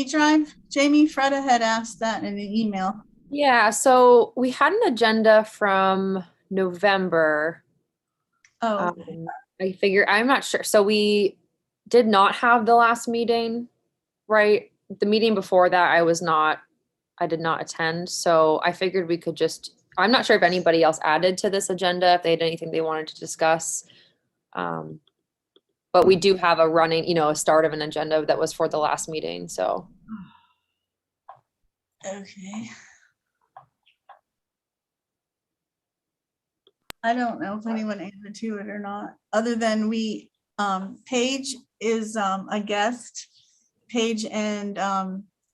Drive? Jamie, Freda had asked that in an email. Yeah, so we had an agenda from November. Oh, okay. Um, I figure I'm not sure. So we did not have the last meeting, right? The meeting before that, I did not attend. So I figured we could I'm not sure if anybody else added to this agenda, if they had anything they wanted to discuss. Um, but we do have a running, a start of an agenda that was for the last meeting. So Okay. I don't know if anyone added to it or not, other than Paige is a guest. Paige and I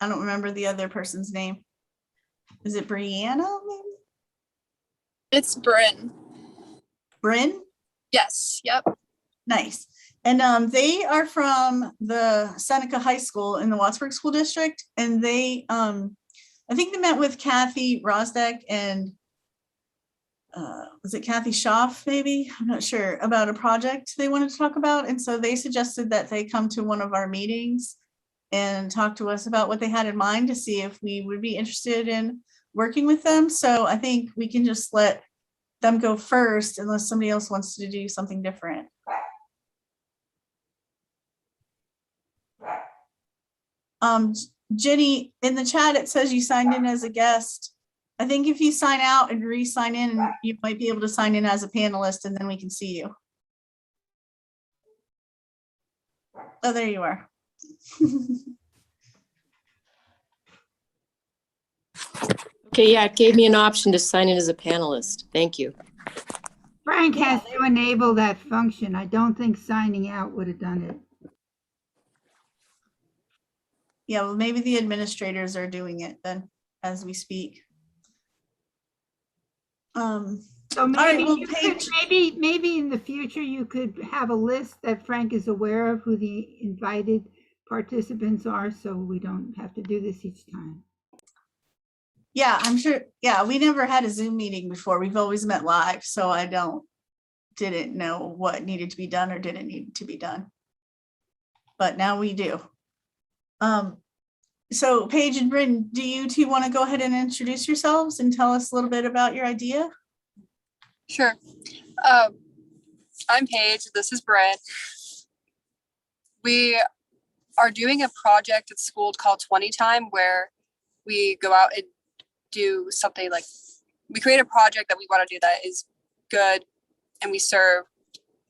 don't remember the other person's name. Is it Brianna maybe? It's Bryn. Bryn? Yes. Yep. Nice. And they are from the Seneca High School in the Wattsburg School District. And I think they met with Kathy Rosdeck and was it Kathy Schaff, maybe? I'm not sure, about a project they wanted to talk about. And so they suggested that they come to one of our meetings and talk to us about what they had in mind to see if we would be interested in working with them. So I think we can just let them go first unless somebody else wants to do something different. Jenny, in the chat, it says you signed in as a guest. I think if you sign out and re-sign in, you might be able to sign in as a panelist and then we can see you. Oh, there you are. Okay, yeah, it gave me an option to sign in as a panelist. Thank you. Frank has to enable that function. I don't think signing out would have done it. Yeah, well, maybe the administrators are doing it then as we speak. So maybe, all right, well, maybe in the future you could have a list that Frank is aware of who the invited participants are, so we don't have to do this each time. Yeah, I'm sure. Yeah, we never had a Zoom meeting before. We've always met live, so I didn't know what needed to be done or didn't need to be done. But now we do. So Paige and Bryn, do you two want to go ahead and introduce yourselves and tell us a little bit about your idea? Sure. I'm Paige. This is Bryn. We are doing a project at school called 20 Time where we go out and do something like we create a project that we want to do that is good, and we serve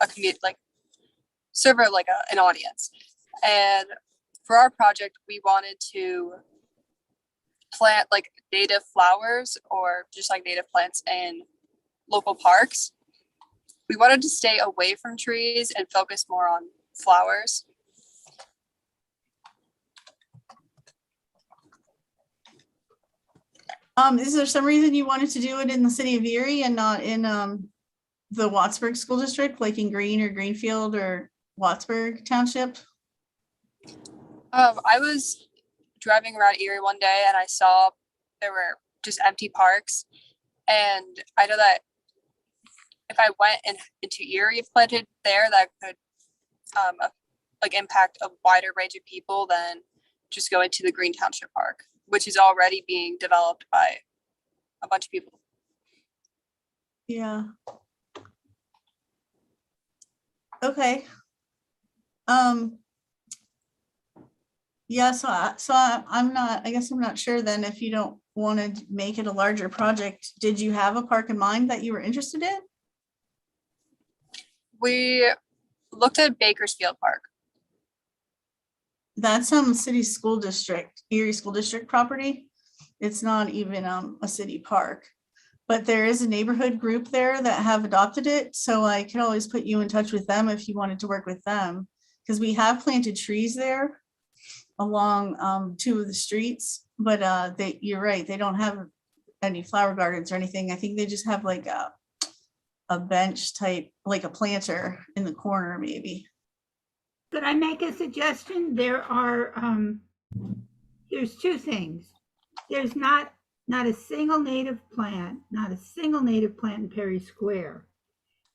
a community, an audience. And for our project, we wanted to plant like native flowers or just like native plants in local parks. We wanted to stay away from trees and focus more on flowers. Is there some reason you wanted to do it in the city of Erie and not in the Wattsburg School District, like in Green or Greenfield or Wattsburg Township? I was driving around Erie one day and I saw there were just empty parks, and I know that if I went into Erie if planted there, that could impact a wider range of people than just going to the Green Township Park, which is already being developed by a bunch of people. Yeah. Okay. Yeah, I'm not sure then if you don't want to make it a larger project. Did you have a park in mind that you were interested in? We looked at Bakersfield Park. That's city school district, Erie School District property. It's not even a city park, but there is a neighborhood group there that have adopted it. So I could always put you in touch with them if you wanted to work with them, because we have planted trees there along two of the streets, but you're right, they don't have any flower gardens or anything. I think they just have like a bench type, like a planter in the corner maybe. Could I make a suggestion? There's two things. There's not a single native plant in Perry Square.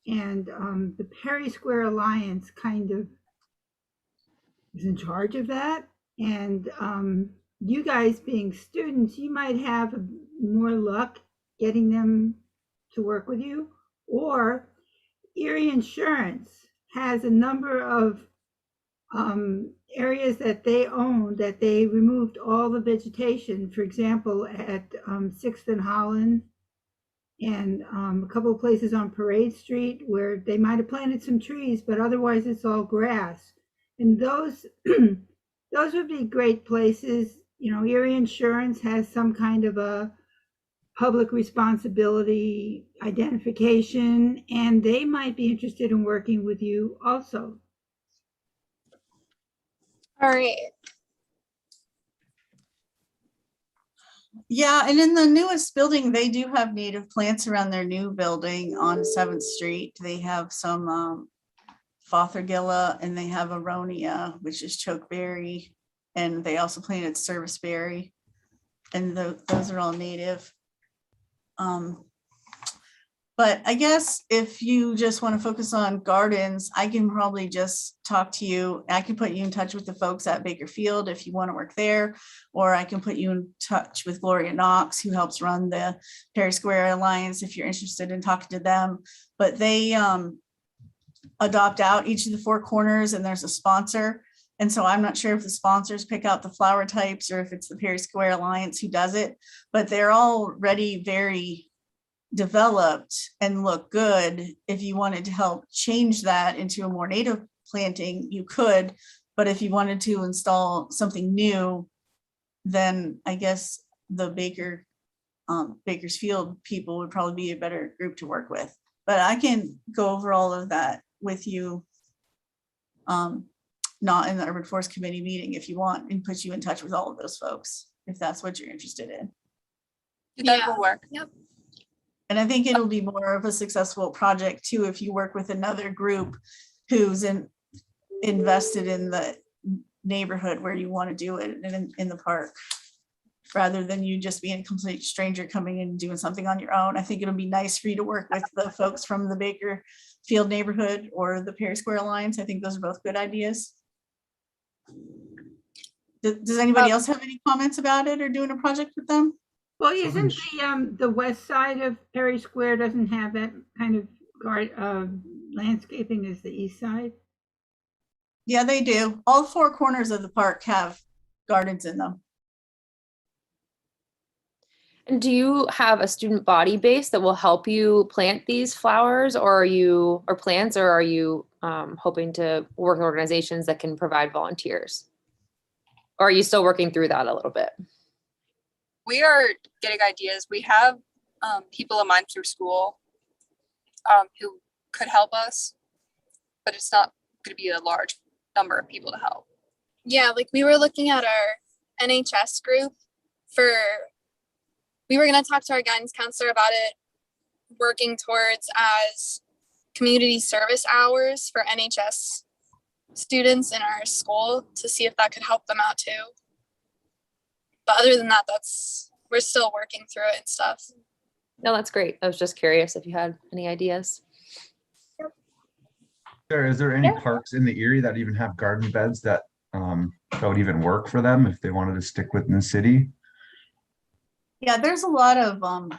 And the Perry Square Alliance kind of is in charge of that. And you guys being students, you might have more luck getting them to work with you. Or Erie Insurance has a number of areas that they own that they removed all the vegetation. For example, at 6th and Holland, and a couple of places on Parade Street where they might have planted some trees, but otherwise it's all grass. And those those would be great places. You know, Erie Insurance has some kind of a public responsibility identification, and they might be interested in working with you also. All right. Yeah, and in the newest building, they do have native plants around their new building on 7th Street. They have some Fothergilla, and they have Aronia, which is chokeberry, and they also planted serviceberry, and those are all native. But I guess if you just want to focus on gardens, I can probably just talk to you. I can put you in touch with the folks at Bakersfield if you want to work there, or I can put you in touch with Gloria Knox, who helps run the Perry Square Alliance, if you're interested in talking to them. But they adopt out each of the 4 corners, and there's a sponsor. And so I'm not sure if the sponsors pick out the flower types or if it's the Perry Square Alliance who does it, but they're already very developed and look good. If you wanted to help change that into a more native planting, you could. But if you wanted to install something new, then I guess the Bakersfield people would probably be a better group to work with. But I can go over all of that with you, not in the Urban Forest Committee meeting if you want, and put you in touch with all of those folks, if that's what you're interested in. That Yeah. will work. Yep. And I think it'll be more of a successful project too, if you work with another group who's invested in the neighborhood where you want to do it, in the park, rather than you just being a complete stranger coming in and doing something on your own. I think it'll be nice for you to work with the folks from the Bakersfield neighborhood or the Perry Square Alliance. I think those are both good ideas. Does anybody else have any comments about it or doing a project with them? Well, isn't the west side of Perry Square doesn't have that kind of landscaping as the east side? Yeah, they do. All 4 corners of the park have gardens in them. And do you have a student body base that will help you plant these flowers, or plants, or are you hoping to work with organizations that can provide volunteers? Or are you still working through that a little bit? We are getting ideas. We have people in mind through school who could help us, but it's not going to be a large number of people to help. Yeah, like we were looking at our NHS group we were going to talk to our guidance counselor about it, working towards as community service hours for NHS students in our school to see if that could help them out too. But other than that, we're still working through it and stuff. No, that's great. I was just curious if you had any ideas. Sarah, is there any Yeah. parks in the Erie that even have garden beds that would even work for them if they wanted to stick within the city? Yeah, there's a lot of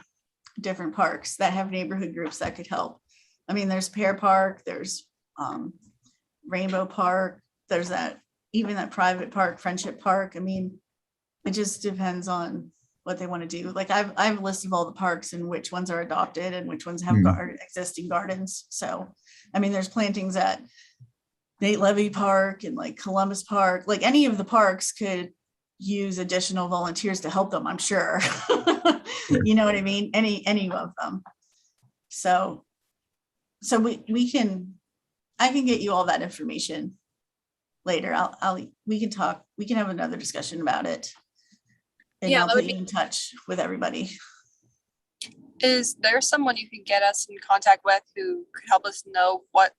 different parks that have neighborhood groups that could help. I mean, there's Pear Park, there's Rainbow Park, there's even that private park, Friendship Park. I mean, it just depends on what they want to do. Like I have a list of all the parks and which ones are adopted and which ones have existing gardens. So, I mean, there's plantings at Nate Levy Park and like Columbus Park, like any of the parks could use additional volunteers to help them, I'm sure. You know what I mean? Any of them. So I can get you all that information later. We can talk, we can have another discussion about it. And Yeah, I'll that put would you in touch with everybody. Is there someone you could get us in contact with who could help us know what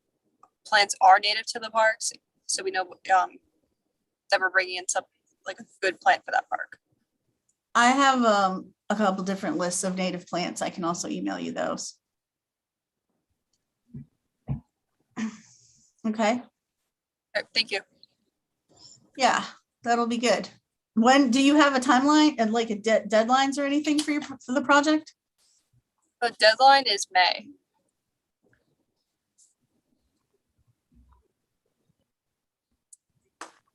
plants are native to the parks, so we know that we're bringing in some like a good plant for that park? I have a couple different lists of native plants. I can also email you those. Okay. Thank you. Yeah. That'll be good. When, do you have a timeline and like a deadlines or anything for the project? The deadline is May.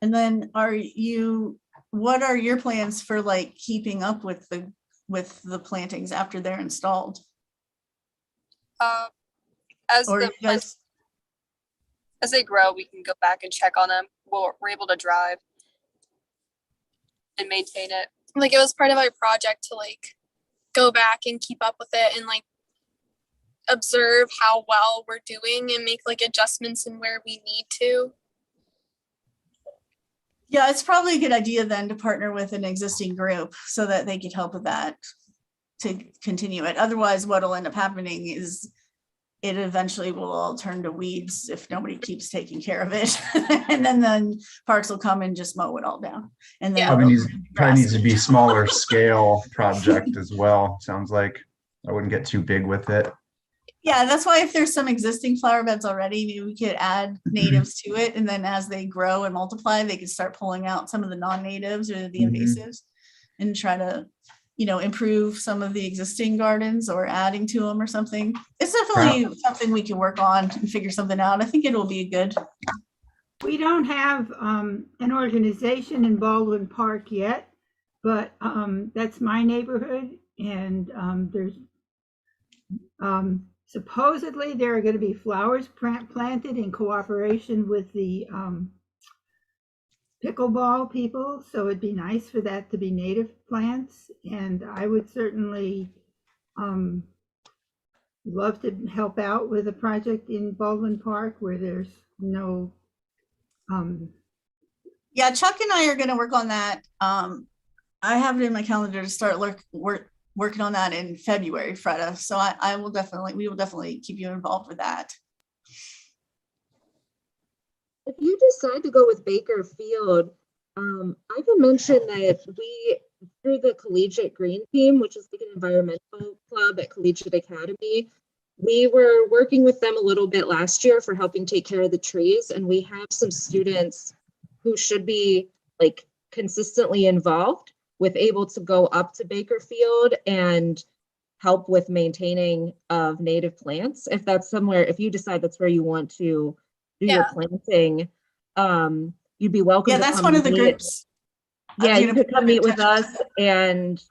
And then what are your plans for like keeping up with the plantings after they're installed? As Or you guys, as they grow, we can go back and check on them. We're able to drive and maintain it. Like, it was part of our project to like go back and keep up with it and like observe how well we're doing and make like adjustments in where we need to. yeah, it's probably a good idea then to partner with an existing group so that they could help with that to continue it. Otherwise, what'll end up happening is it eventually will all turn to weeds if nobody keeps taking care of it. And then parks will come and just mow it all down. And then Yeah. Probably needs to be smaller scale project as well. Sounds like I wouldn't get too big with it. Yeah, that's why if there's some existing flower beds already, maybe we could add natives to it. And then as they grow and multiply, they could start pulling out some of the non-natives or the invasives and try to, improve some of the existing gardens or adding to them or something. It's definitely something we can work on and figure something out. I think it will be good. We don't have an organization in Baldwin Park yet, but that's my neighborhood, and there's supposedly there are going to be flowers planted in cooperation with the pickleball people, so it'd be nice for that to be native plants, and I would certainly love to help out with a project in Baldwin Park where there's no Yeah, Chuck and I are going to work on that. I have it in my calendar to start working on that in February, Freda. So we will definitely keep you involved with that. If you decide to go with Bakersfield, I can mention that we, through the Collegiate Green Team, which is like an environmental club at Collegiate Academy, we were working with them a little bit last year for helping take care of the trees. And we have some students who should be like consistently involved with able to go up to Bakersfield and help with maintaining of native plants. If that's somewhere, if you decide that's where you want to do your planting, you'd be welcome. Yeah, that's one of the groups. Yeah, you could come meet with us and,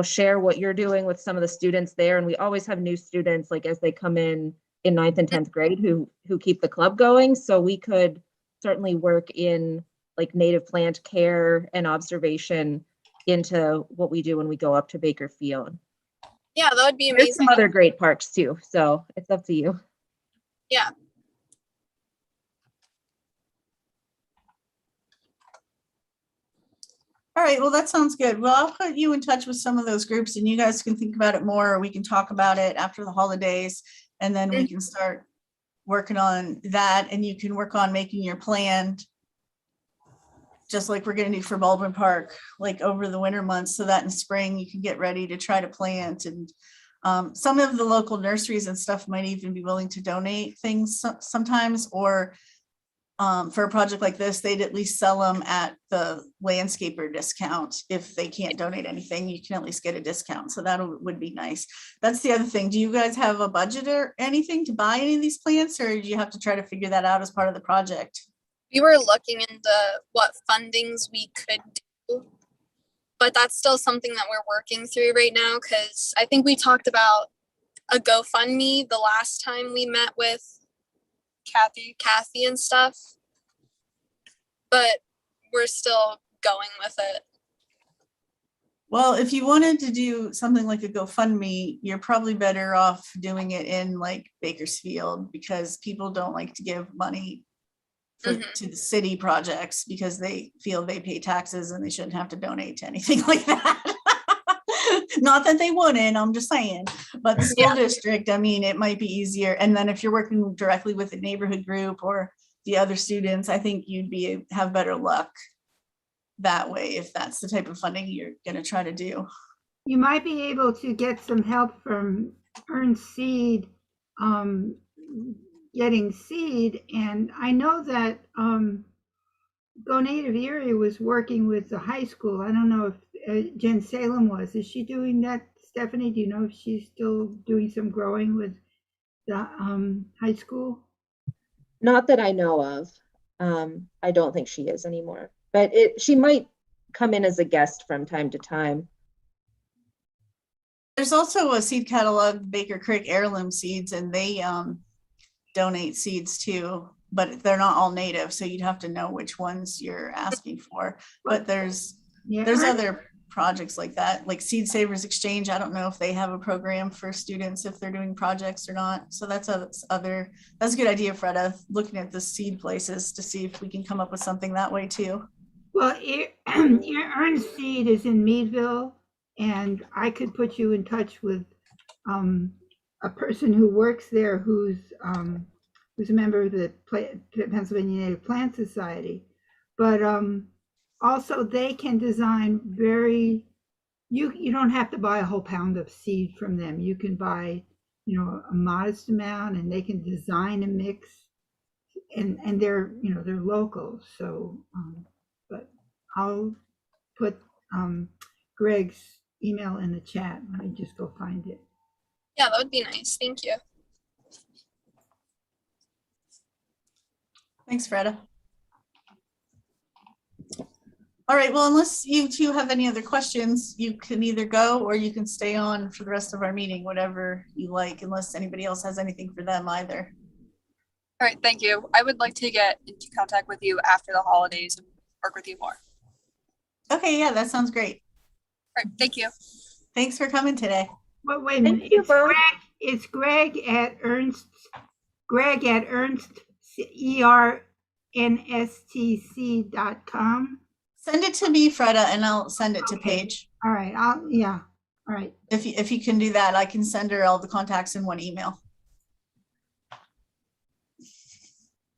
share what you're doing with some of the students there. And we always have new students, like as they come in 9th and 10th grade who keep the club going. So we could certainly work in like native plant care and observation into what we do when we go up to Bakersfield. Yeah, that would be amazing. There's some other great parks too, so it's up to you. Yeah. All right, well, that sounds good. Well, I'll put you in touch with some of those groups and you guys can think about it more, or we can talk about it after the holidays, and then we can start working on that, and you can work on making your plan just like we're going to do for Baldwin Park, like over the winter months, so that in spring you can get ready to try to plant. And some of the local nurseries and stuff might even be willing to donate things sometimes, or for a project like this, they'd at least sell them at the landscaper discount. If they can't donate anything, you can at least get a discount. So that would be nice. That's the other thing. Do you guys have a budget or anything to buy any of these plants, or do you have to try to figure that out as part of the project? We were looking into what fundings we could do, but that's still something that we're working through right now, because I think we talked about a GoFundMe the last time we met with Kathy and stuff, but we're still going with it. Well, if you wanted to do something like a GoFundMe, you're probably better off doing it in like Bakersfield, because people don't like to give money to the city projects because they feel they pay taxes and they shouldn't have to donate to anything like that. Not that they wouldn't, I'm just saying, but the school district, I mean, it might be easier. And then if you're working directly with a neighborhood group or the other students, I think you'd have better luck that way, if that's the type of funding you're going to try to do. You might be able to get some help from Earn Seed, getting seed. And I know that Go Native Erie was working with the high school. I don't know if Jen Salem was. Is she doing that, Stephanie? Do you know if she's still doing some growing with the high school? Not that I know of. I don't think she is anymore, but she might come in as a guest from time to time. There's also a seed catalog, Baker Creek Heirloom Seeds, and they donate seeds too, but they're not all native, so you'd have to know which ones you're asking for. But there's other projects like that, like Seed Savers Exchange. I don't know if they have a program for students if they're doing projects or not. So that's a good idea, Freda, looking at the seed places to see if we can come up with something that way too. Well, Ernst Seed is in Meadville, and I could put you in touch with a person who works there who's a member of the Pennsylvania Native Plant Society. But also they can design you don't have to buy a whole pound of seed from them. You can buy, a modest amount, and they can design a mix, and they're local. So, but I'll put Greg's email in the chat. Let me just go find it. Yeah, that would be nice. Thank you. Thanks, Freda. All right, well, unless you two have any other questions, you can either go or you can stay on for the rest of our meeting, whatever you like, unless anybody else has anything for them either. All right, thank you. I would like to get into contact with you after the holidays and work with you more. Okay, yeah, that sounds great. All right, thank you. Thanks for coming today. Well, wait a minute. Thank you, Bob. It's Greg at Ernst, ERNSTC.com. Send it to me, Freda, and I'll send it to Paige. All right. All right. If you can do that, I can send her all the contacts in one email.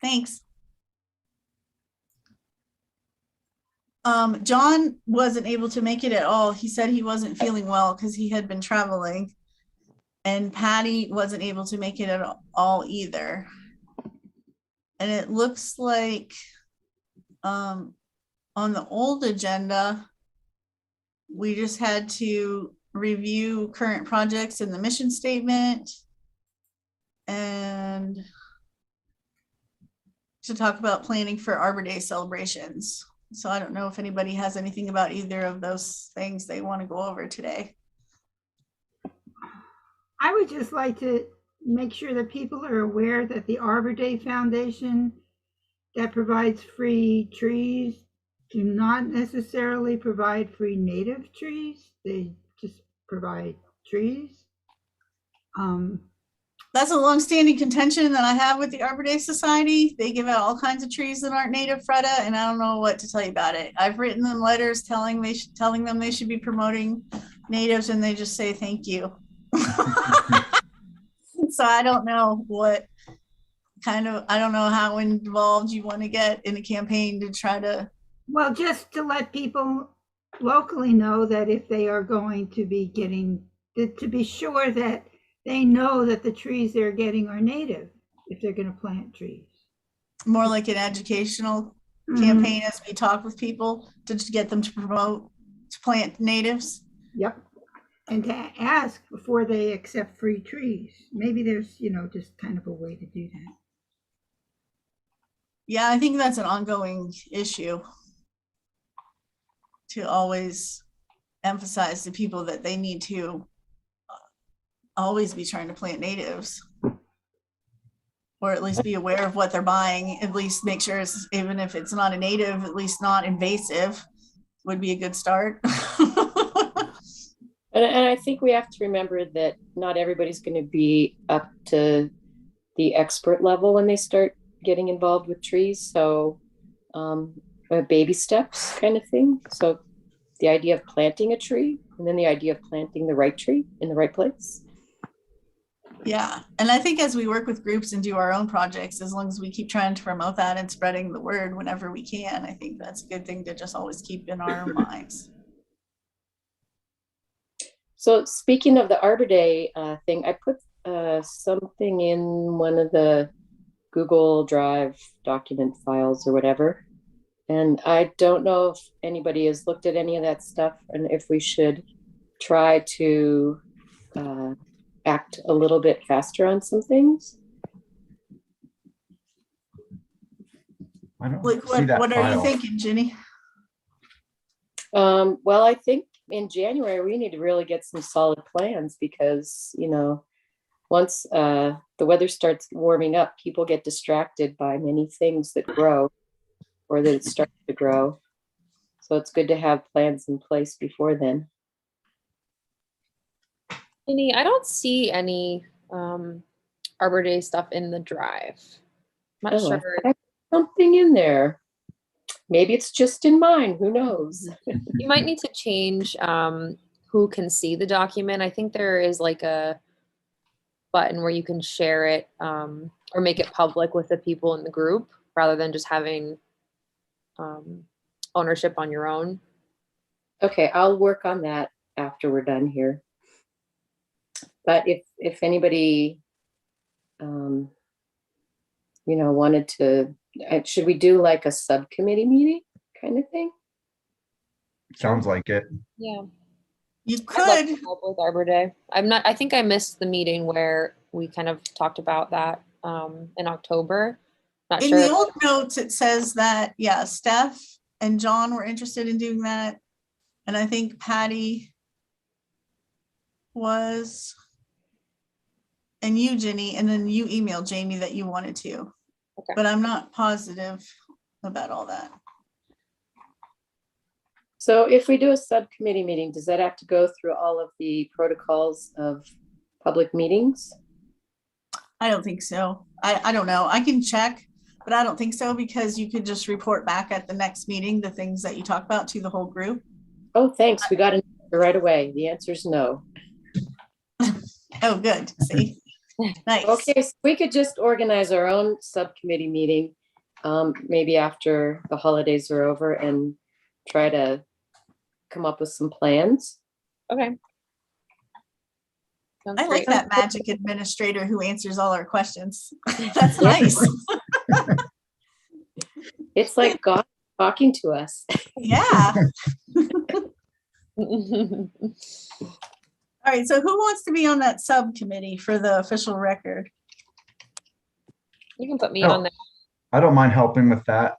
Thanks. John wasn't able to make it at all. He said he wasn't feeling well because he had been traveling, and Patty wasn't able to make it at all either. And it looks like on the old agenda, we just had to review current projects in the mission statement and to talk about planning for Arbor Day celebrations. So I don't know if anybody has anything about either of those things they want to go over today. I would just like to make sure that people are aware that the Arbor Day Foundation that provides free trees do not necessarily provide free native trees. They just provide trees. That's a long-standing contention that I have with the Arbor Day Society. They give out all kinds of trees that aren't native, Freda, and I don't know what to tell you about it. I've written them letters telling them they should be promoting natives, and they just say thank you. So I don't know I don't know how involved you want to get in a campaign to try to. Well, just to let people locally know that if they are going to be to be sure that they know that the trees they're getting are native if they're going to plant trees. More like an educational campaign as we talk with people to get them to plant natives. Yep. And to ask before they accept free trees. Maybe there's, just kind of a way to do that. Yeah, I think that's an ongoing issue to always emphasize to people that they need to always be trying to plant natives, or at least be aware of what they're buying. At least make sure it's, even if it's not a native, at least not invasive would be a good start. And I think we have to remember that not everybody's going to be up to the expert level when they start getting involved with trees. So baby steps kind of thing. So the idea of planting a tree, and then the idea of planting the right tree in the right place. Yeah, and I think as we work with groups and do our own projects, as long as we keep trying to promote that and spreading the word whenever we can, I think that's a good thing to just always keep in our minds. So speaking of the Arbor Day thing, I put something in one of the Google Drive document files or whatever. And I don't know if anybody has looked at any of that stuff and if we should try to act a little bit faster on some things. I don't Like, see that what are you file. thinking, Ginny? Well, I think in January, we need to really get some solid plans because, you know, once the weather starts warming up, people get distracted by many things that grow or that start to grow. So it's good to have plans in place before then. Ginny, I don't see any Arbor Day stuff in the drive. I'm not Oh, I sure. thought I put something in there. Maybe it's just in mine. Who knows? You might need to change who can see the document. I think there is like a button where you can share it or make it public with the people in the group rather than just having ownership on your own. Okay, I'll work on that after we're done here. But if anybody, you know, wanted to, should we do like a subcommittee meeting kind of thing? Sounds like it. Yeah. You I'd love to could. help with Arbor Day. I think I missed the meeting where we kind of talked about that in October. Not In sure. the old notes, it says that, yeah, Steph and John were interested in doing that. And I think Patty was, and you, Ginny, and then you emailed Jamie that you wanted to. Okay. But I'm not positive about all that. So if we do a subcommittee meeting, does that have to go through all of the protocols of public meetings? I don't think so. I don't know. I can check, but I don't think so because you could just report back at the next meeting the things that you talk about to the whole group. Oh, thanks. We got an answer right away. The answer is no. Oh, good. See? Nice. Okay, so we could just organize our own subcommittee meeting, maybe after the holidays are over and try to come up with some plans. Okay. Sounds I like great. that magic administrator who answers all our questions. That's nice. It's like God talking to us. Yeah. All right. So who wants to be on that subcommittee for the official record? You can put me Oh. on there. I don't mind helping with that.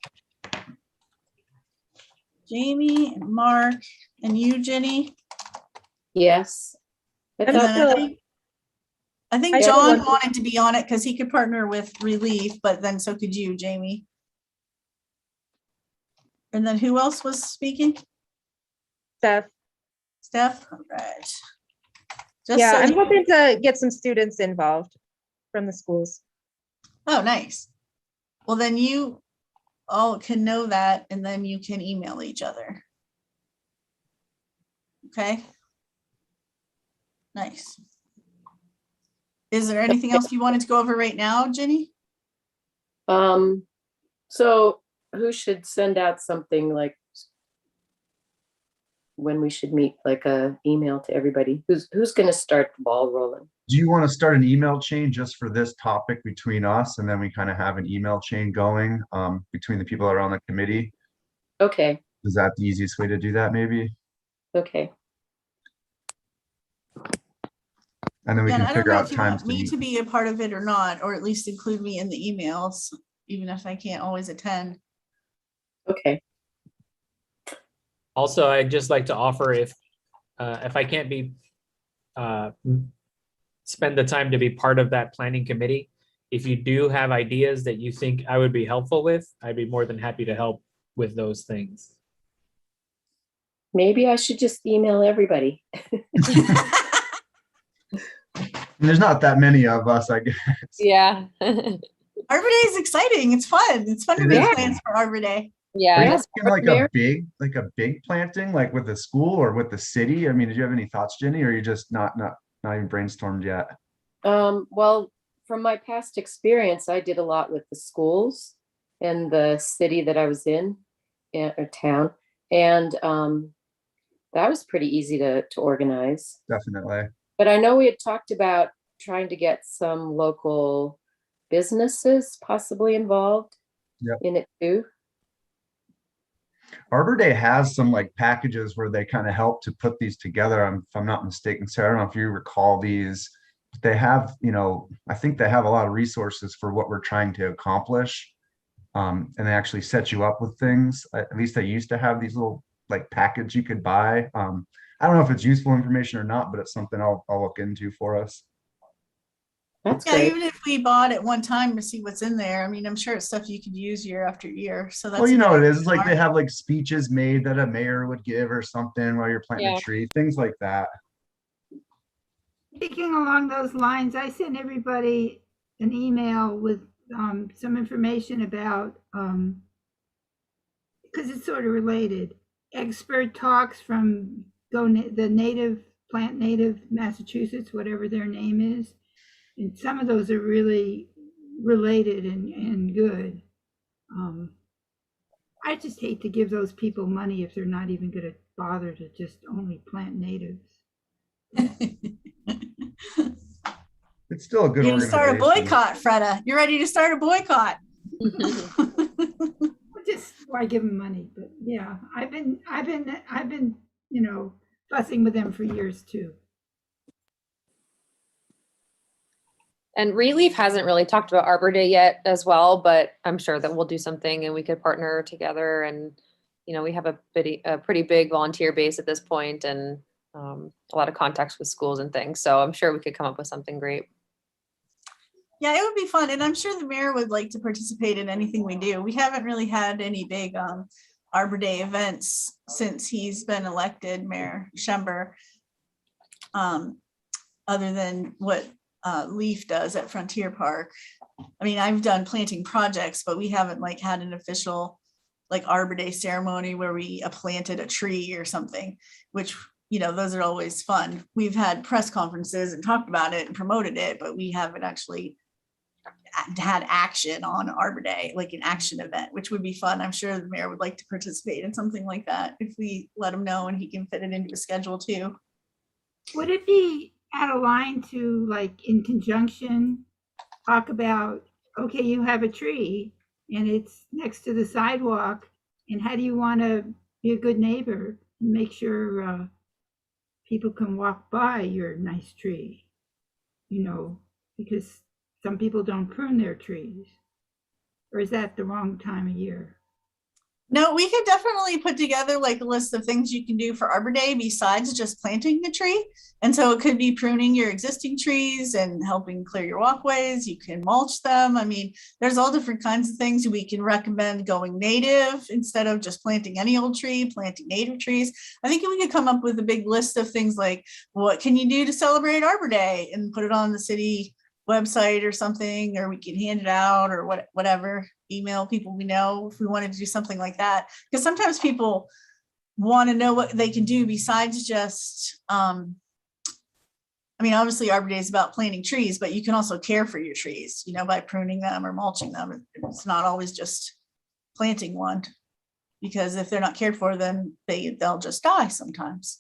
Jamie and Mark and you, Jenny. Yes. I And thought then I think Yeah. John wanted to be on it because he could partner with Relief, but then so could you, Jamie. And then who else was speaking? Steph. Steph? All right. Just Yeah, so I'm you- hoping to get some students involved from the schools. Oh, nice. Well, then you all can know that and then you can email each other. Okay. Nice. Is there anything else you wanted to go over right now, Jenny? So who should send out something like when we should meet, like a email to everybody? Who's gonna start the ball rolling? Do you want to start an email chain just for this topic between us, and then we kind of have an email chain going between the people that are on the committee? Okay, Is that the easiest way to do that, maybe? okay. And then we Yeah, and can I don't figure know out if you times want to me meet. to be a part of it or not, or at least include me in the emails, even if I can't always attend. Okay. Also, I'd just like to offer if I can't be spend the time to be part of that planning committee, if you do have ideas that you think I would be helpful with, I'd be more than happy to help with those things. Maybe I should just email everybody. There's not that many of us, I guess. Yeah. Arbor Day is exciting. It's fun. It's fun to It make is. plans for Arbor Day. Are Yeah. you Yes, thinking Mayor. like a big planting, like with the school or with the city? I mean, did you have any thoughts, Jenny, or are you just not even brainstormed yet? Well, from my past experience, I did a lot with the schools and the city that I was in, or town. And that was pretty easy to organize. Definitely. But I know we had talked about trying to get some local businesses possibly involved Yep. in it too. Arbor Day has some like packages where they kind of help to put these together. If I'm not mistaken, Sarah, I don't know if you recall these. They have, I think they have a lot of resources for what we're trying to accomplish. And they actually set you up with things. At least they used to have these little like package you could buy. I don't know if it's useful information or not, but it's something I'll look into for us. That's Yeah, great. even if we bought it one time to see what's in there, I mean, I'm sure it's stuff you could use year after year. So that's. Well, a good it is. It's like they idea. have like speeches made that a mayor would give or something while you're planting Yeah. a tree, things like that. Speaking along those lines, I sent everybody an email with some information about, because it's sort of related, expert talks from the Plant Native Massachusetts, whatever their name is. And some of those are really related and good. I just hate to give those people money if they're not even going to bother to just only plant natives. It's still a good You start a organization. boycott, Freda. You're ready to start a boycott. Just why give them money? But yeah, I've been, fussing with them for years too. And Relief hasn't really talked about Arbor Day yet as well, but I'm sure that we'll do something and we could partner together. And, we have a pretty big volunteer base at this point and a lot of contacts with schools and things. So I'm sure we could come up with something great. Yeah, it would be fun. And I'm sure the mayor would like to participate in anything we do. We haven't really had any big Arbor Day events since he's been elected, Mayor Schember, other than what Leaf does at Frontier Park. I mean, I've done planting projects, but we haven't like had an official like Arbor Day ceremony where we planted a tree or something, which, those are always fun. We've had press conferences and talked about it and promoted it, but we haven't actually had action on Arbor Day, like an action event, which would be fun. I'm sure the mayor would like to participate in something like that if we let him know and he can fit it into his schedule too. Would it be out of line to, like, in conjunction, talk about, okay, you have a tree and it's next to the sidewalk, and how do you want to be a good neighbor and make sure people can walk by your nice tree, because some people don't prune their trees. Or is that the wrong time of year? No, we could definitely put together like a list of things you can do for Arbor Day besides just planting the tree. And so it could be pruning your existing trees and helping clear your walkways. You can mulch them. I mean, there's all different kinds of things. We can recommend going native instead of just planting any old tree, planting native trees. I think we could come up with a big list of things like, what can you do to celebrate Arbor Day, and put it on the city website or something, or we can hand it out or whatever, email people we know if we wanted to do something like that. Because sometimes people want to know what they can do besides just, obviously Arbor Day is about planting trees, but you can also care for your trees, by pruning them or mulching them. It's not always just planting one, because if they're not cared for, then they'll just die sometimes.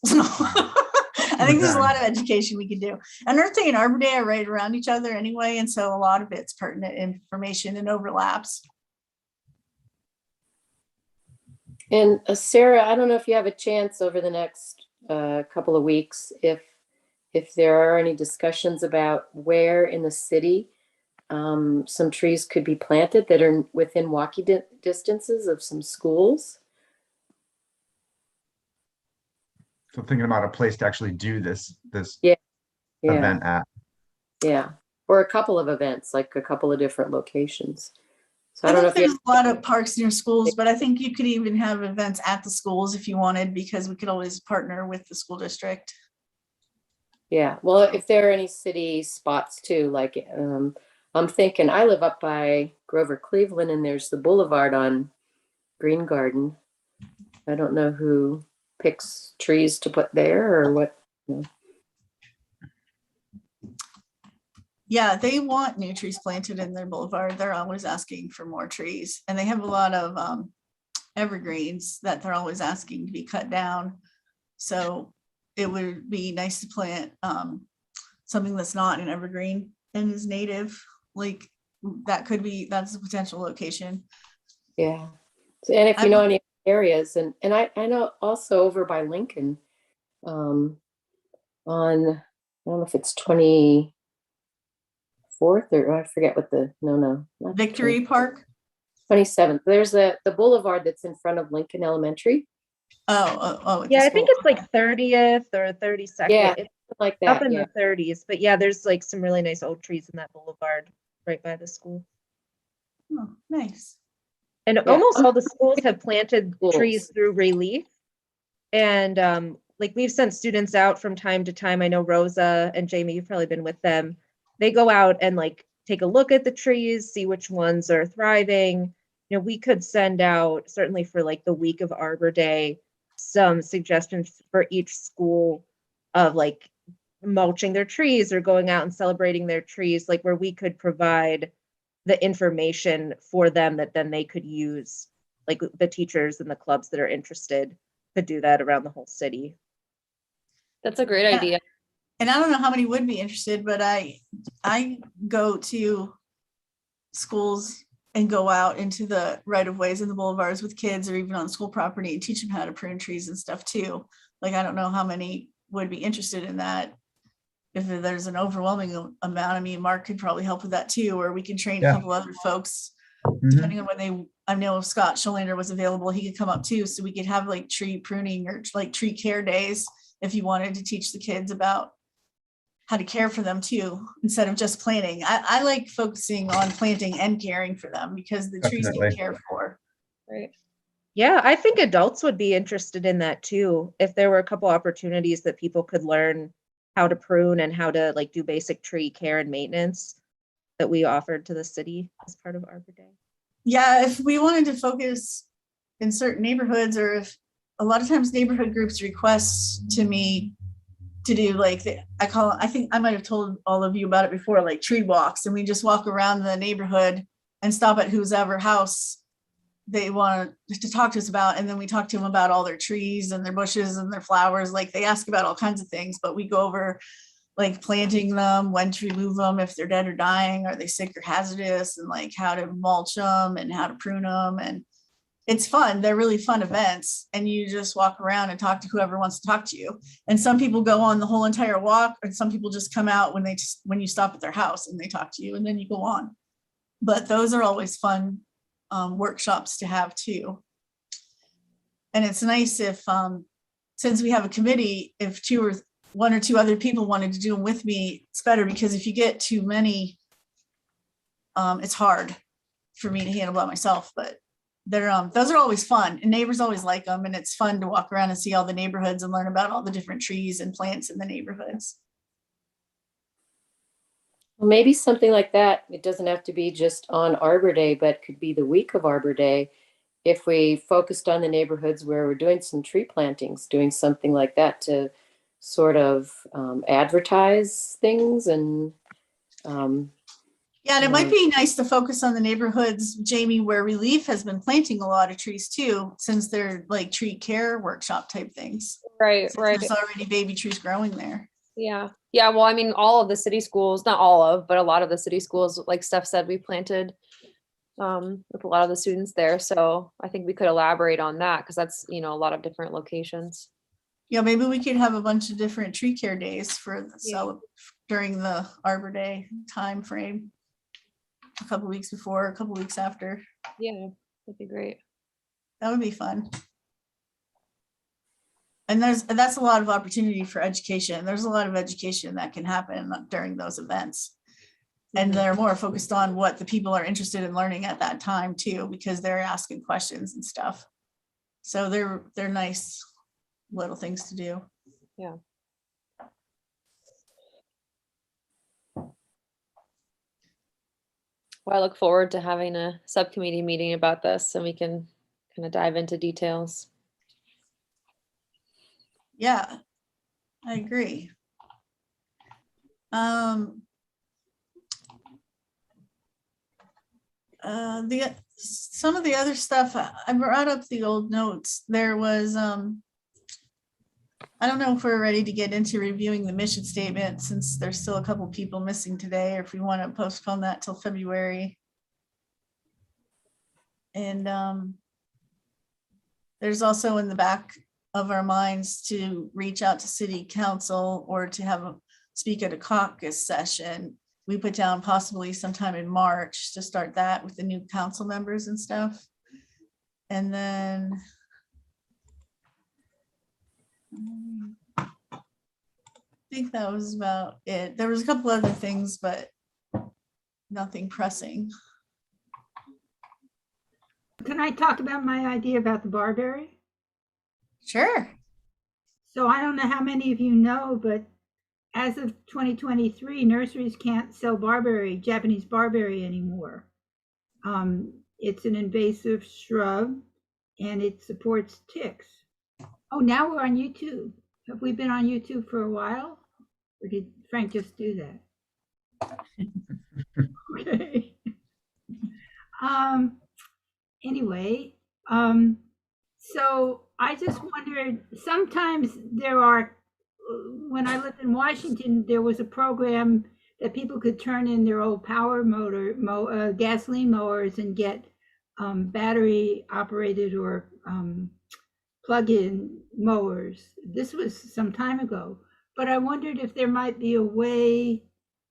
I think there's a lot of education we can do. And Earth Day and Arbor Day are right around each other anyway, and so a lot of it's pertinent information and overlaps. And Sarah, I don't know if you have a chance over the next couple of weeks, if there are any discussions about where in the city some trees could be planted that are within walking distances of some schools. So thinking about a place to actually do this Yeah. event at. Yeah, or a couple of events, like a couple of different locations. So I I don't know think if there's a lot of parks near schools, but I think you could even have events at the schools if you wanted, because we could always partner with the school district. Yeah, well, if there are any city spots too, like I'm thinking, I live up by Grover Cleveland, and there's the boulevard on Green Garden. I don't know who picks trees to put there or what. Yeah, they want new trees planted in their boulevard. They're always asking for more trees, and they have a lot of evergreens that they're always asking to be cut down. So it would be nice to plant something that's not an evergreen and is native. Like that's a potential location. Yeah. So, and if you know any areas. And I know also over by Lincoln, on, I don't know if it's 24th or I forget what no. not Victory Park. 27th. There's the boulevard that's in front of Lincoln Elementary. Oh. at Yeah, the I think school. it's like 30th or 32nd. Yeah, It's like up that. in Yeah. the 30s, but yeah, there's like some really nice oak trees in that boulevard right by the school. Oh, nice. And Yeah. almost all the schools have planted Schools. trees through relief. And like we've sent students out from time to time. I know Rosa and Jamie, you've probably been with them. They go out and like take a look at the trees, see which ones are thriving. You know, we could send out, certainly for like the week of Arbor Day, some suggestions for each school of like mulching their trees or going out and celebrating their trees, like where we could provide the information for them that then they could use, like the teachers and the clubs that are interested could do that around the whole city. That's a great Yeah. idea. And I don't know how many would be interested, but I go to schools and go out into the right of ways and the boulevards with kids or even on school property and teach them how to prune trees and stuff too. Like, I don't know how many would be interested in that. If there's an overwhelming amount, I mean, Mark could probably help with that too, or we can train a Yeah. couple other folks, Mhm. depending on when I know if Scott Scholander was available, he could come up too. So we could have like tree pruning or like tree care days if you wanted to teach the kids about how to care for them too, instead of just planting. I like focusing on planting and caring for them because the trees Definitely. need cared for. Right. Yeah, I think adults would be interested in that too. If there were a couple opportunities that people could learn how to prune and how to like do basic tree care and maintenance that we offered to the city as part of Arbor Day. Yeah, if we wanted to focus in certain neighborhoods, or if a lot of times neighborhood groups request to me to do like I think I might have told all of you about it before, like tree walks, and we just walk around the neighborhood and stop at whose ever house they want to talk to us about, and then we talk to them about all their trees and their bushes and their flowers. Like, they ask about all kinds of things, but we go over like planting them, when to remove them, if they're dead or dying, are they sick or hazardous, and like how to mulch them and how to prune them. And it's fun. They're really fun events, and you just walk around and talk to whoever wants to talk to you. And some people go on the whole entire walk, and some people just come out when you stop at their house and they talk to you, and then you go on. But those are always fun workshops to have too. And it's nice if since we have a committee, if one or two other people wanted to do them with me, it's better, because if you get too many, it's hard for me to handle by myself. But those are always fun, and neighbors always like them, and it's fun to walk around and see all the neighborhoods and learn about all the different trees and plants in the neighborhoods. Well, maybe something like that. It doesn't have to be just on Arbor Day, but could be the week of Arbor Day. If we focused on the neighborhoods where we're doing some tree plantings, doing something like that to sort of advertise things and Yeah, and it might be nice to focus on the neighborhoods, Jamie, where Relief has been planting a lot of trees too, since they're like tree care workshop type things. Right, Since right. There's already baby trees growing there. Yeah. Yeah. Well, I mean, all of the city schools, not all of, but a lot of the city schools, like Steph said, we planted with a lot of the students there. So I think we could elaborate on that, because that's, a lot of different locations. Yeah, maybe we could have a bunch of different tree care days for Yeah. during the Arbor Day time frame. A couple weeks before, a couple weeks after. Yeah, that'd be great. That would be fun. And that's a lot of opportunity for education. There's a lot of education that can happen during those events. And they're more focused on what the people are interested in learning at that time too, because they're asking questions and stuff. So they're nice little things to do. Yeah. Well, I look forward to having a subcommittee meeting about this, and we can kind of dive into details. Yeah, I agree. Some of the other stuff, I brought up the old notes. There was, I don't know if we're ready to get into reviewing the mission statement, since there's still a couple people missing today, or if we want to postpone that till February. And there's also in the back of our minds to reach out to city council or to have a speak at a caucus session. We put down possibly sometime in March to start that with the new council members and stuff. And then I think that was about it. There was a couple other things, but nothing pressing. Can I talk about my idea about the barberry? Sure. So I don't know how many of you know, but as of 2023, nurseries can't sell barberry, Japanese barberry anymore. It's an invasive shrub and it supports ticks. Oh, now we're on YouTube. Have we been on YouTube for a while? Or did Frank just do that? Okay. Anyway, so I just wondered, sometimes there are, when I lived in Washington, there was a program that people could turn in their old power motor, gasoline mowers and get battery operated or plug-in mowers. This was some time ago, but I wondered if there might be a way,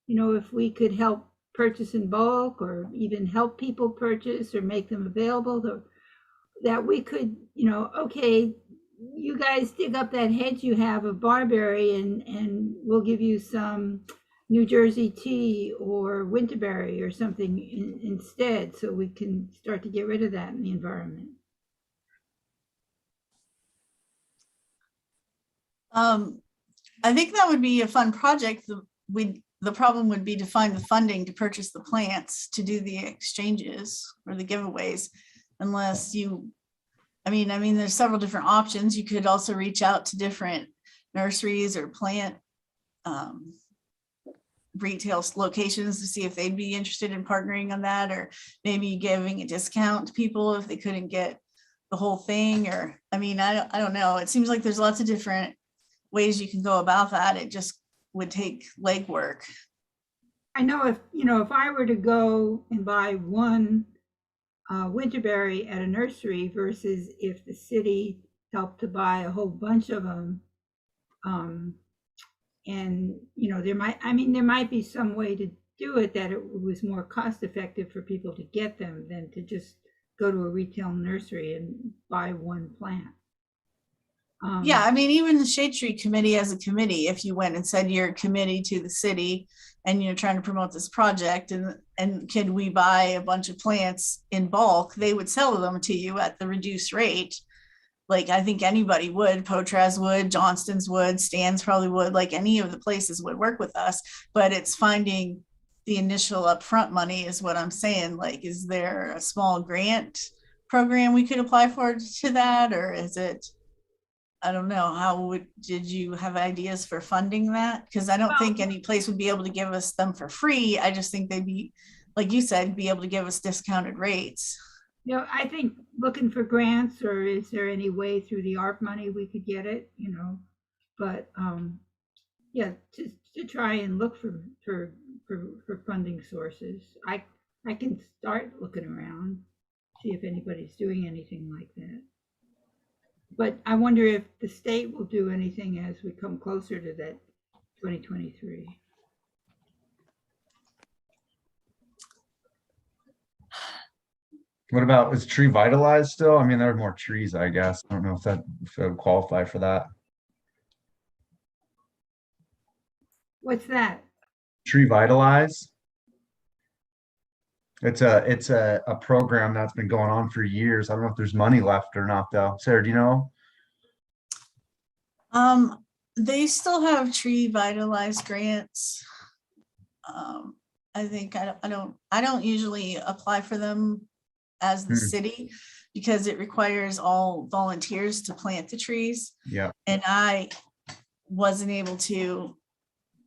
you know, if we could help purchase in bulk or even help people purchase or make them available, that we could, you know, okay, you guys dig up that hedge you have of barberry and we'll give you some New Jersey tea or winterberry or something instead, so we can start to get rid of that in the environment. I think that would be a fun project. The problem would be to find the funding to purchase the plants to do the exchanges or the giveaways, unless you, I mean, there's several different options. You could also reach out to different nurseries or plant retail locations to see if they'd be interested in partnering on that, or maybe giving a discount to people if they couldn't get the whole thing. Or, I mean, I don't know. It seems like there's lots of different ways you can go about that. It just would take legwork. I know if, you know, if I were to go and buy one winterberry at a nursery versus if the city helped to buy a whole bunch of them, and, you know, there might be some way to do it that it was more cost effective for people to get them than to just go to a retail nursery and buy one plant. Yeah, I mean, even the Shade Tree Committee as a committee, if you went and said you're a committee to the city and you're trying to promote this project and can we buy a bunch of plants in bulk, they would sell them to you at the reduced rate. Like, I think anybody would, Potraz would, Johnston's would, Stan's probably would, like any of the places would work with us, but it's finding the initial upfront money is what I'm saying. Like, is there a small grant program we could apply for to that? Or is it, I don't know, did you have ideas for funding that? Because I don't think any place would be able to give us them for free. I just think they'd be, like you said, be able to give us discounted rates. You know, I think looking for grants, or is there any way through the ARP money we could get it, you know, but yeah, to try and look for funding sources. I can start looking around, see if anybody's doing anything like that. But I wonder if the state will do anything as we come closer to that 2023. What about, is tree vitalized still? I mean, there are more trees, I guess. I don't know if that would qualify for that. What's that? Tree Vitalize. It's a program that's been going on for years. I don't know if there's money left or not though. Sarah, do you know? They still have Tree Vitalized grants. I think I don't usually apply for them as the city because it requires all volunteers to plant the trees. Yeah. And I wasn't able to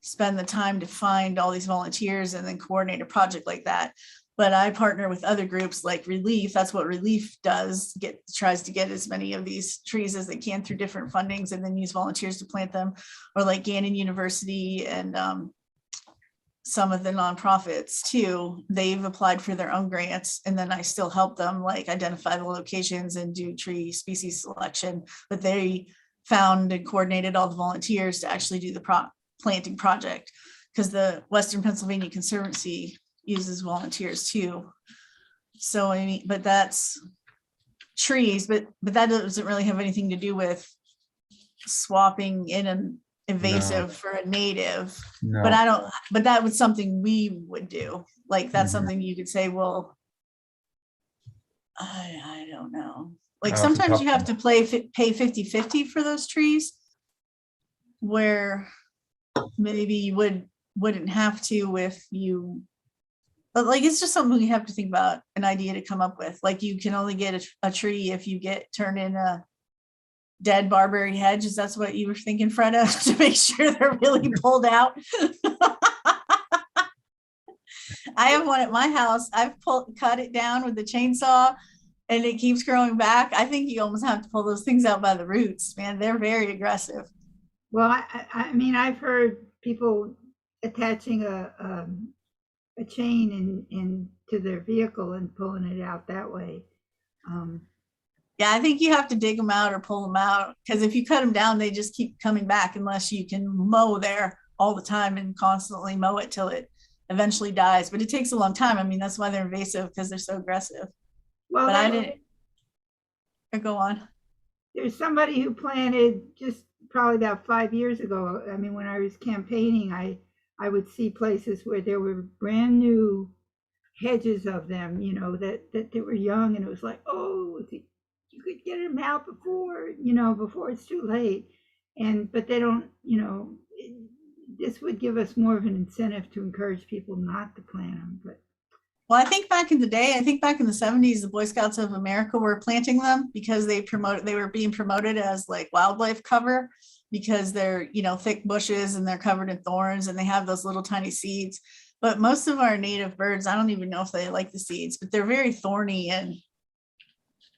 spend the time to find all these volunteers and then coordinate a project like that. But I partner with other groups like Relief. That's what Relief does, tries to get as many of these trees as they can through different fundings and then use volunteers to plant them. Or like Gannon University and some of the nonprofits too. They've applied for their own grants, and then I still help them like identify the locations and do tree species selection. But they found and coordinated all the volunteers to actually do the planting project, because the Western Pennsylvania Conservancy uses volunteers too. So I mean, but that's trees, but that doesn't really have anything to do with swapping in an invasive for a native. No. But that was something we would do. Like that's Mhm. something you could say, well, I don't know. Like It's a sometimes tough you have one. to pay 50-50 for those trees, where maybe you wouldn't have to if you, but like it's just something you have to think about, an idea to come up with. Like you can only get a tree if you turn in a dead barberry hedge. Is that what you were thinking, Freda? To make sure they're really pulled out. I have one at my house. I've cut it down with the chainsaw and it keeps growing back. I think you almost have to pull those things out by the roots, man. They're very aggressive. Well, I mean, I've heard people attaching a chain in to their vehicle and pulling it out that way. Yeah, I think you have to dig them out or pull them out, because if you cut them down, they just keep coming back unless you can mow there all the time and constantly mow it till it eventually dies. But it takes a long time. I mean, that's why they're invasive, because they're so aggressive. Well, But I didn't. Go on. There's somebody who planted just probably about 5 years ago. I mean, when I was campaigning, I would see places where there were brand new hedges of them, you know, that they were young, and it was like, oh, you could get them out before it's too late. But they don't, this would give us more of an incentive to encourage people not to plant them. But well, I think back in the day, I think back in the 70s, the Boy Scouts of America were planting them because they were being promoted as like wildlife cover, because they're, thick bushes and they're covered in thorns and they have those little tiny seeds. But most of our native birds, I don't even know if they like the seeds, but they're very thorny. And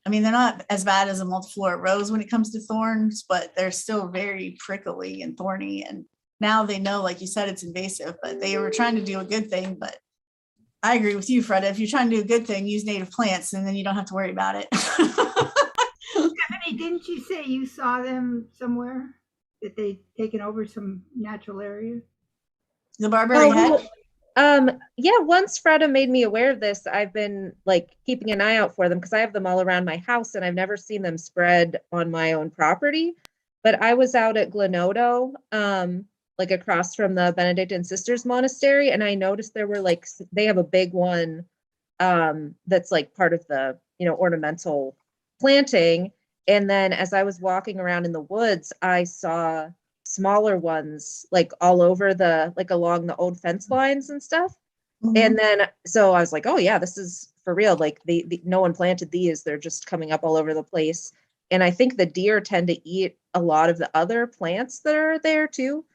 I mean, they're not as bad as a multiflora rose when it comes to thorns, but they're still very prickly and thorny. And now they know, like you said, it's invasive, but they were trying to do a good thing. But I agree with you, Freda. If you're trying to do a good thing, use native plants, and then you don't have to worry about it. Stephanie, didn't you say you saw them somewhere, that they'd taken over some natural area? The barberry hedge? Yeah, once Freda made me aware of this, I've been like keeping an eye out for them because I have them all around my house and I've never seen them spread on my own property. But I was out at Glenodo, like across from the Benedictine Sisters Monastery, and I noticed there were like, they have a big one that's like part of the, ornamental planting. And then as I was walking around in the woods, I saw smaller ones like all over along the old fence lines and stuff. Mm-hmm. And then so I was like, oh yeah, this is for real. Like no one planted these, they're just coming up all over the place. And I think the deer tend to eat a lot of the other plants that are there too.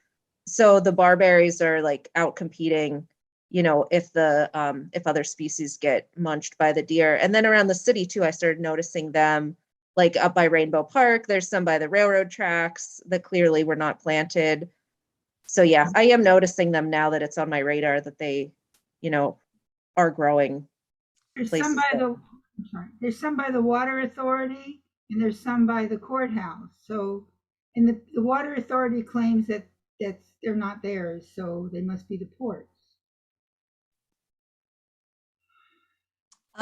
So the barberries are like out competing, if other species get munched by the deer. And then around the city too, I started noticing them. Like up by Rainbow Park, there's some by the railroad tracks that clearly were not planted. So yeah, I am noticing them now that it's on my radar that they, are growing. There's some by the Water Authority, and there's some by the courthouse. So, and the Water Authority claims that they're not theirs, so they must be the port's.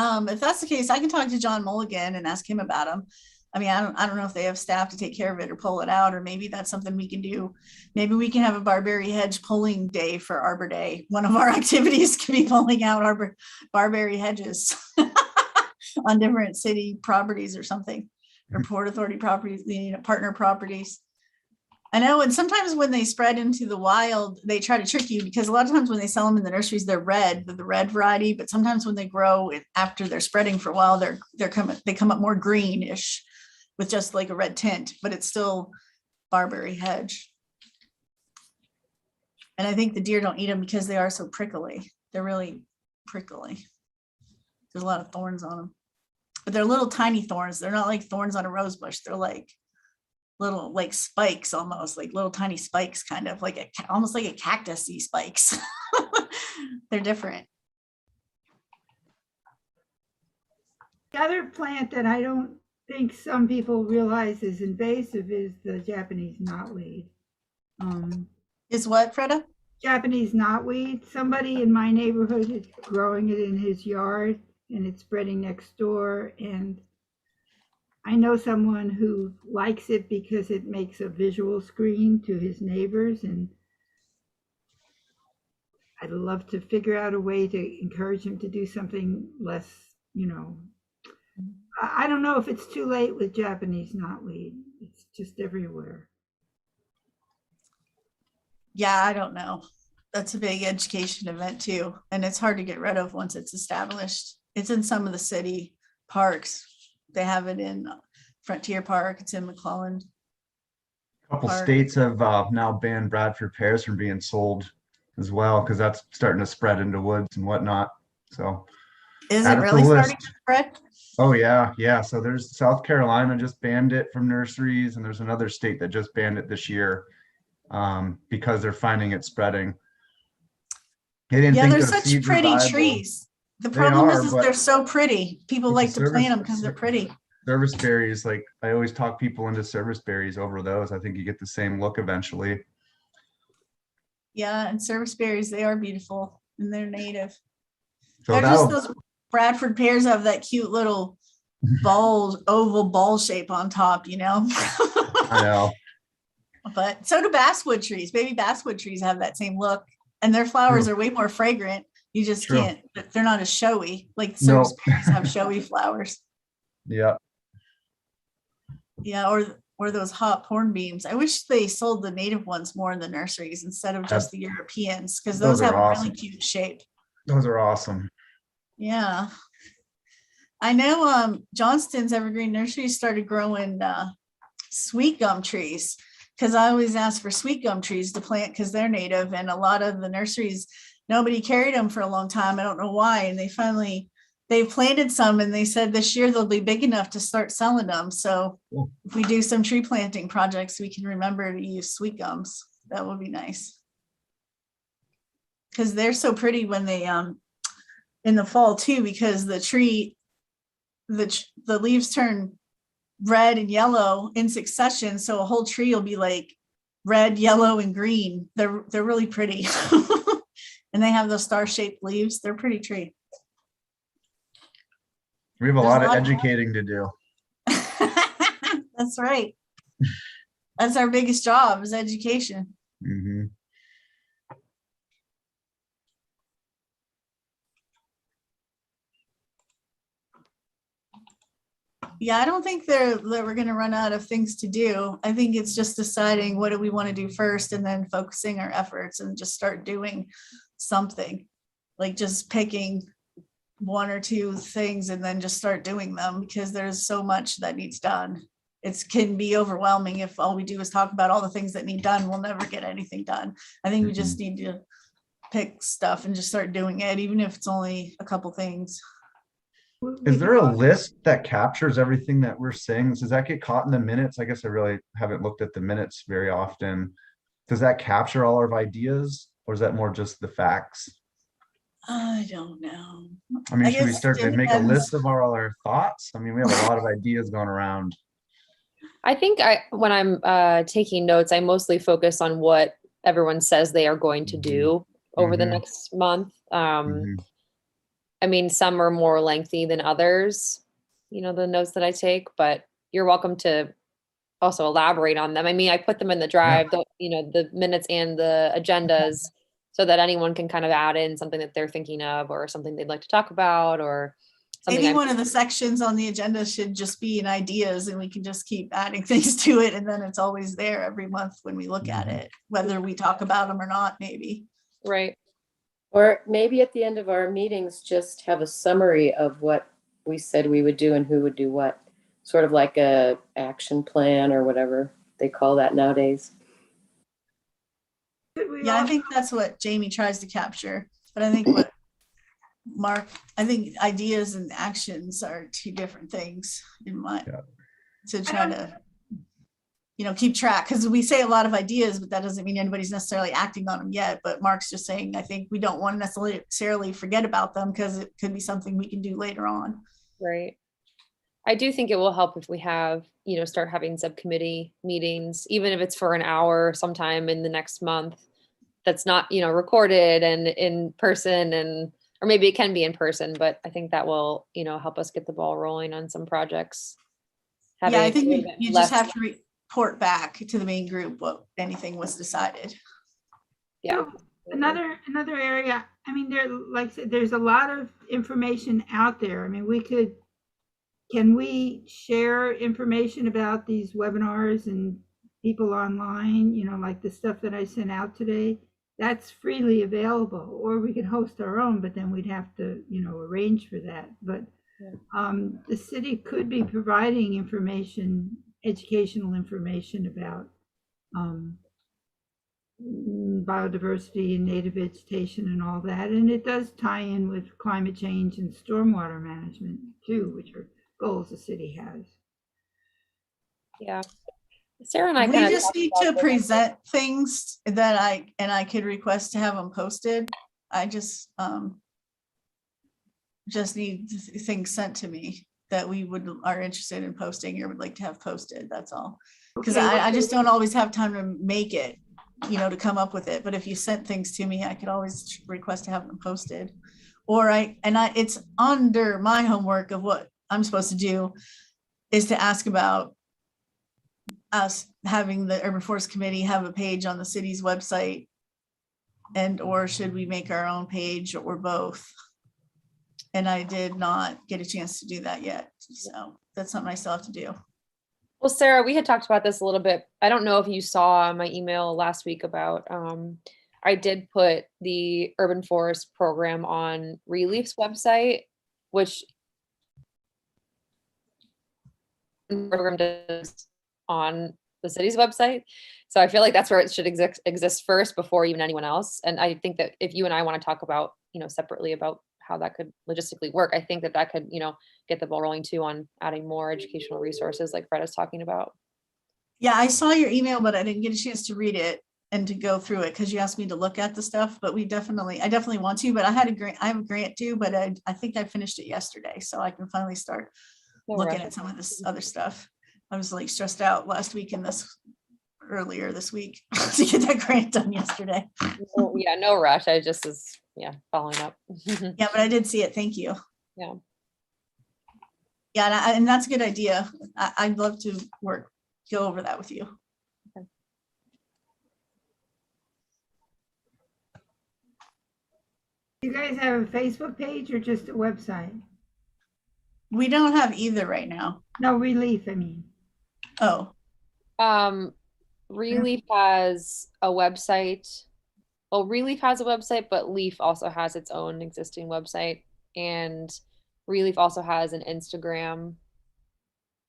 If that's the case, I can talk to John Mulligan and ask him about them. I mean, I don't know if they have staff to take care of it or pull it out, or maybe that's something we can do. Maybe we can have a barberry hedge pulling day for Arbor Day. One of our activities can be pulling out barberry hedges on different city properties or something, or Port Authority properties, partner properties. I know, and sometimes when they spread into the wild, they try to trick you, because a lot of times when they sell them in the nurseries, they're red, the red variety. But sometimes when they grow after they're spreading for a while, they come up more greenish with just like a red tint, but it's still barberry hedge. And I think the deer don't eat them because they are so prickly. They're really prickly. There's a lot of thorns on them, but they're little tiny thorns. They're not like thorns on a rose bush. They're like little like spikes, almost like little tiny spikes, kind of like almost like a cactus-y spikes. They're different. The other plant that I don't think some people realize is invasive is the Japanese knotweed. Is what, Freda? Japanese knotweed. Somebody in my neighborhood is growing it in his yard, and it's spreading next door. And I know someone who likes it because it makes a visual screen to his neighbors, and I'd love to figure out a way to encourage him to do something less, I don't know if it's too late with Japanese knotweed. It's just everywhere. Yeah, I don't know. That's a big education event too. And it's hard to get rid of once it's established. It's in some of the city parks. They have it in Frontier Park. It's in McClellan. A couple Park. states have now banned Bradford pears from being sold as well, because that's starting to spread into woods and whatnot. So Is add it to really the starting list. to spread? Oh yeah, yeah. So there's South Carolina just banned it from nurseries, and there's another state that just banned it this year because they're finding it spreading. They didn't Yeah, think they're those such seeds were pretty viable. trees. The They problem are, is but they're so pretty. People with like the to plant them service- because they're pretty. Service berries, like I always talk people into service berries over those. I think you get the same look eventually. Yeah, and service berries, they are beautiful and they're native. So They're just that'll those Bradford pears have that cute little oval ball shape on top, I know. But so do basswood trees. Baby basswood trees have that same look, and their flowers are way more fragrant. You just True. can't, they're not as showy. Like No. service berries have showy flowers. Yeah. Yeah, or those hop hornbeams. I wish they sold the native ones more in the nurseries instead of just the Europeans, because those Those are have a awesome. really cute shape. Those are awesome. Yeah. I know Johnston's Evergreen Nursery started growing sweet gum trees, because I always ask for sweet gum trees to plant because they're native, and a lot of the nurseries, nobody carried them for a long time. I don't know why. And they planted some, and they said this year they'll be big enough to start selling them. So Cool. if we do some tree planting projects, we can remember to use sweet gums. That would be nice. Because they're so pretty when they in the fall too, because the tree, the leaves turn red and yellow in succession. So a whole tree will be like red, yellow, and green. They're really pretty. And they have those star-shaped leaves. They're pretty tree. We have a There's lot a of lot of- educating to do. That's right. That's our biggest job, is education. Mhm. Yeah, I don't think that we're going to run out of things to do. I think it's just deciding what do we want to do first, and then focusing our efforts and just start doing something, like just picking one or two things and then just start doing them, because there's so much that needs done. It can be overwhelming if all we do is talk about all the things that need done. We'll never get anything done. I think we just need to pick stuff and just start doing it, even if it's only a couple things. Is there a list that captures everything that we're saying? Does that get caught in the minutes? I guess I really haven't looked at the minutes very often. Does that capture all our ideas, or is that more just the facts? I don't know. I mean, I should we guess start it to make a depends. list of all our thoughts? I mean, we have a lot of ideas going around. I think when I'm taking notes, I mostly focus on what everyone says they are going to do over the Mhm. next month. Mhm. I mean, some are more lengthy than others, the notes that I take, but you're welcome to also elaborate on them. I mean, I put them in the drive, the minutes and the agendas, so that anyone can kind of add in something that they're thinking of, or something they'd like to talk about, or something. Maybe one of the sections on the agenda should just be in ideas, and we can just keep adding things to it. And then it's always there every month when we look at it, whether we talk about them or not, maybe. Right. Or maybe at the end of our meetings, just have a summary of what we said we would do and who would do what. Sort of like a action plan or whatever they call that nowadays. Yeah, I think that's what Jamie tries to capture. But I think I think ideas and actions are two different things in my, to try to. keep track, because we say a lot of ideas, but that doesn't mean anybody's necessarily acting on them yet. But Mark's just saying, I think we don't want to necessarily forget about them because it could be something we can do later on. Right. I do think it will help if we have, start having subcommittee meetings, even if it's for an hour sometime in the next month. That's not, recorded and in person, or maybe it can be in person, but I think that will, help us get the ball rolling on some projects. Yeah, I Having think a little bit you less- just have to report back to the main group what anything was decided. Yeah. Another area, I mean, like I said, there's a lot of information out there. I mean, can we share information about these webinars and people online, like the stuff that I sent out today? That's freely available, or we could host our own, but then we'd have to, arrange for that. But the city could be providing information, educational information about biodiversity and native vegetation and all that. And it does tie in with climate change and stormwater management too, which are goals the city has. Yeah. Sarah and I We kind of just need to present things that I could request to have them posted. I just need things sent to me that we are interested in posting or would like to have posted. That's all. Because I just don't always have time to make it, to come up with it. But if you sent things to me, I could always request to have them posted. Or it's under my homework of what I'm supposed to do is to ask about us having the Urban Forest Committee have a page on the city's website, or should we make our own page, or both? And I did not get a chance to do that yet. So that's something I still have to do. Well, Sarah, we had talked about this a little bit. I don't know if you saw my email last week about, I did put the Urban Forest program on Relief's website, which program does on the city's website. So I feel like that's where it should exist first before even anyone else. And I think that if you and I want to talk about, separately about how that could logistically work, I think that could, get the ball rolling too on adding more educational resources like Fred is talking about. Yeah, I saw your email, but I didn't get a chance to read it and to go through it because you asked me to look at the stuff, but I definitely want to, but I have a grant due, but I think I finished it yesterday. So I can finally start looking at some of this other stuff. I was like stressed out last week and earlier this week to get that grant done yesterday. Yeah, no rush. I just was, following up. Yeah, but I did see it. Thank you. Yeah. Yeah, and that's a good idea. I'd love to go over that with you. Okay. You guys have a Facebook page or just a website? We don't have either right now. No, Relief, I mean. Oh. Relief has a website. Well, Relief has a website, but Leaf also has its own existing website. And Relief also has an Instagram.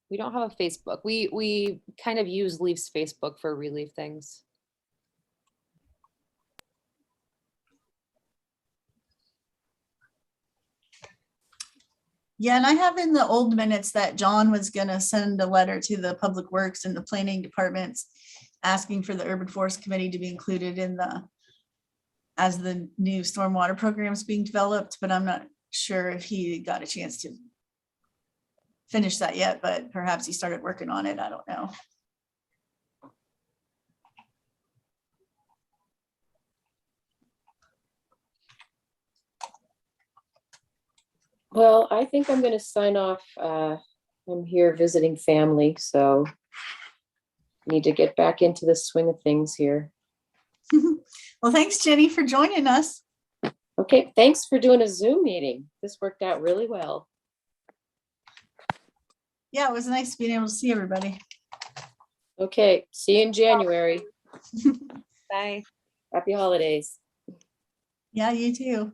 We don't have a Facebook. We kind of use Leaf's Facebook for Relief things. Yeah, and I have in the old minutes that John was gonna send a letter to the Public Works and the planning departments asking for the Urban Forest Committee to be included as the new stormwater program is being developed, but I'm not sure if he got a chance to finish that yet, but perhaps he started working on it. I don't know. Well, I think I'm going to sign off. I'm here visiting family, so need to get back into the swing of things here. Well, thanks, Jenny, for joining us. Okay, thanks for doing a Zoom meeting. This worked out really well. Yeah, it was nice being able to see everybody. Okay, see you in January. Bye. Happy holidays. Yeah, you too.